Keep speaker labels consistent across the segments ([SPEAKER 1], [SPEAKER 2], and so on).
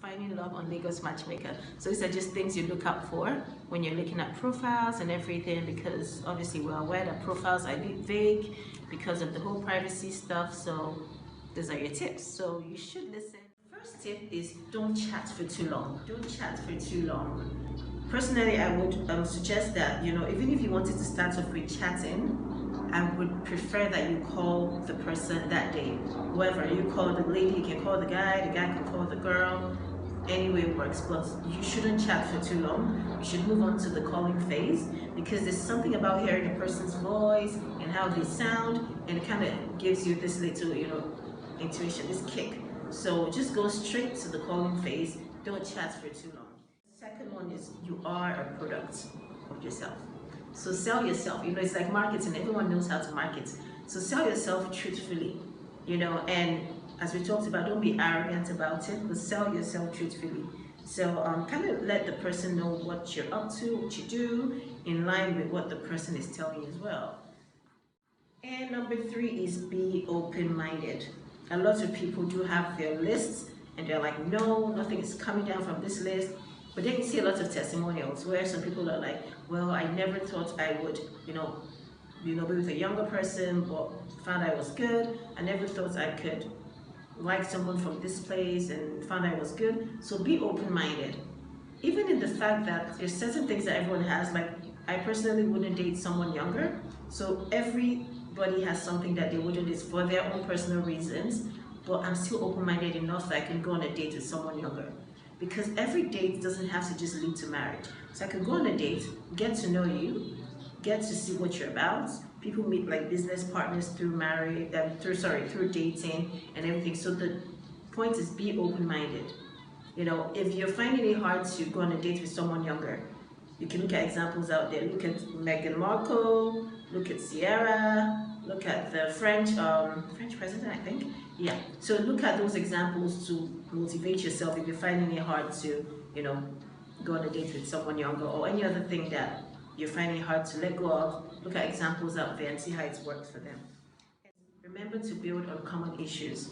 [SPEAKER 1] finding love on Lagosmatchmaker. So these are just things you look out for when you're looking at profiles and everything, because obviously we're aware that profiles are a bit vague because of the whole privacy stuff. So these are your tips. So you should listen. First tip is don't chat for too long. Don't chat for too long. Personally, I would suggest that, even if you wanted to start off with chatting, I would prefer that you call the person that day. Whoever, you call the lady, you can call the guy can call the girl, any way works, but you shouldn't chat for too long. You should move on to the calling phase, because there's something about hearing a person's voice and how they sound, and it kind of gives you this little, intuition, this kick. So just go straight to the calling phase. Don't chat for too long. Second one is you are a product of yourself. So sell yourself. It's like marketing. Everyone knows how to market. So sell yourself truthfully, and as we talked about, don't be arrogant about it, but sell yourself truthfully. So kind of let the person know what you're up to, what you do, in line with what the person is telling you as well. And number 3 is be open-minded. A lot of people do have their lists and they're like, no, nothing is coming down from this list. But then you see a lot of testimonials where some people are like, well, I never thought I would, be with a younger person, but found I was good. I never thought I could like someone from this place and found I was good. So be open-minded. Even in the fact that there's certain things that everyone has, like I personally wouldn't date someone younger. So everybody has something that they wouldn't date for their own personal reasons, but I'm still open-minded enough that I can go on a date with someone younger. Because every date doesn't have to just lead to marriage. So I can go on a date, get to know you, get to see what you're about. People meet like business partners through through dating and everything. So the point is be open-minded. If you're finding it hard to go on a date with someone younger, you can look at examples out there. Look at Meghan Markle, look at Sierra, look at the French president, I think. Yeah. So look at those examples to motivate yourself if you're finding it hard to, go on a date with someone younger, or any other thing that you're finding it hard to let go of. Look at examples out there and see how it's worked for them. Remember to build on common issues.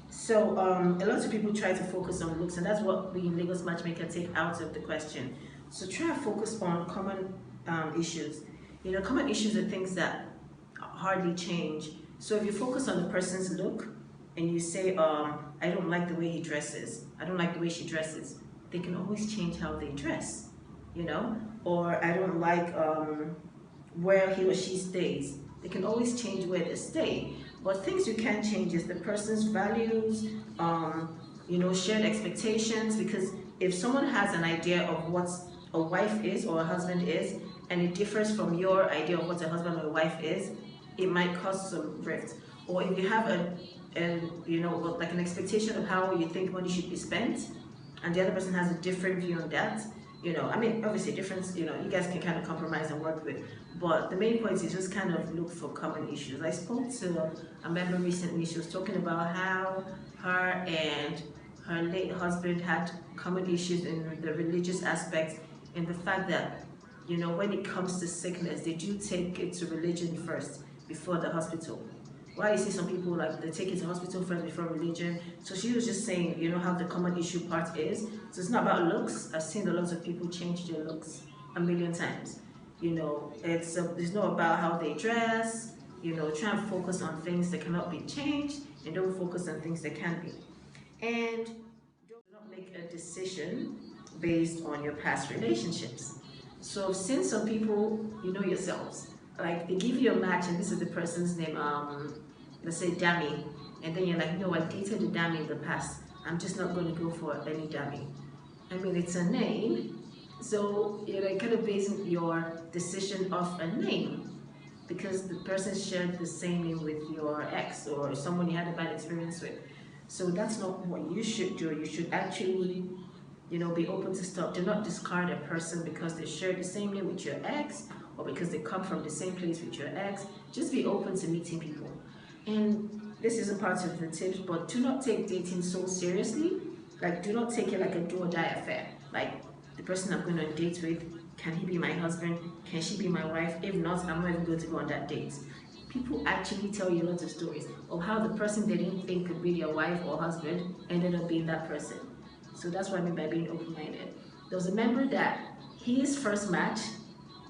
[SPEAKER 1] So a lot of people try to focus on looks, and that's what we in Lagosmatchmaker take out of the question. So try to focus on common issues. Common issues are things that hardly change. So if you focus on the person's look and you say, I don't like the way he dresses, I don't like the way she dresses, they can always change how they dress, or I don't like where he or she stays. They can always change where they stay. But things you can't change is the person's values, shared expectations, because if someone has an idea of what a wife is or a husband is, and it differs from your idea of what a husband or a wife is, it might cause some rift. Or if you have like an expectation of how you think money should be spent, and the other person has a different view on that, obviously difference, you guys can kind of compromise and work with, but the main point is just kind of look for common issues. I spoke to a member recently. She was talking about how her and her late husband had common issues in the religious aspect, and the fact that, when it comes to sickness, they do take it to religion first before the hospital. Why you see some people like they take it to hospital first before religion. So she was just saying, how the common issue part is. So it's not about looks. I've seen a lot of people change their looks a million times. It's not about how they dress. Try and focus on things that cannot be changed, and don't focus on things that can be. And do not make a decision based on your past relationships. So I've seen some people, yourselves, like they give you a match and this is the person's name, let's say Dami, and then you're like, no, I dated a Dami in the past, I'm just not going to go for any Dami. It's a name, so you're like kind of basing your decision off a name because the person shared the same name with your ex or someone you had a bad experience with. So that's not what you should do. You should actually, be open to stuff. Do not discard a person because they share the same name with your ex or because they come from the same place with your ex. Just be open to meeting people. And this isn't part of the tips, but do not take dating so seriously. Like, do not take it like a do or die affair. Like, the person I'm going on a date with, can he be my husband? Can she be my wife? If not, I'm not even going to go on that date. People actually tell you lots of stories of how the person they didn't think could be their wife or husband ended up being that person. So that's what I mean by being open-minded. There was a member that his first match,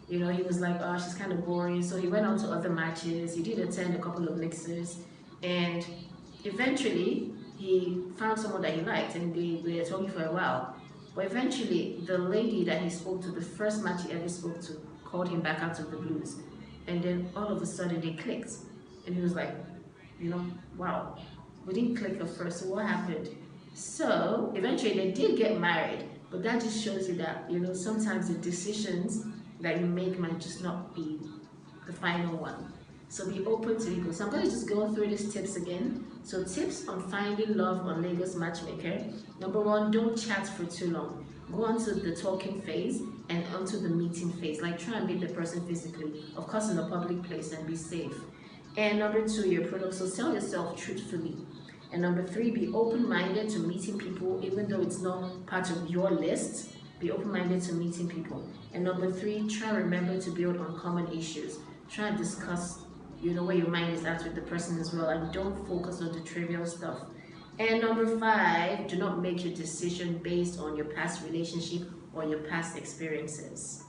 [SPEAKER 1] he was like, oh, she's kind of boring. So he went on to other matches. He did attend a couple of mixers, and eventually he found someone that he liked, and they were talking for a while. But eventually, the lady that he spoke to, the first match he ever spoke to, called him back out of the blues, and then all of a sudden they clicked, and he was like, wow, we didn't click at first. So what happened? So eventually they did get married, but that just shows you that sometimes the decisions that you make might just not be the final one. So be open to people. So I'm going to just go through these tips again. So tips on finding love on Lagos Matchmaker. Number one, don't chat for too long. Go on to the talking phase and onto the meeting phase. Like try and meet the person physically, of course in a public place, and be safe. And number two, your product. So sell yourself truthfully. And number three, be open-minded to meeting people, even though it's not part of your list. Be open-minded to meeting people. And number three, try and remember to build on common issues. Try and discuss, where your mind is at with the person as well, and don't focus on the trivial stuff. And number five, do not make your decision based on your past relationship or your past experiences.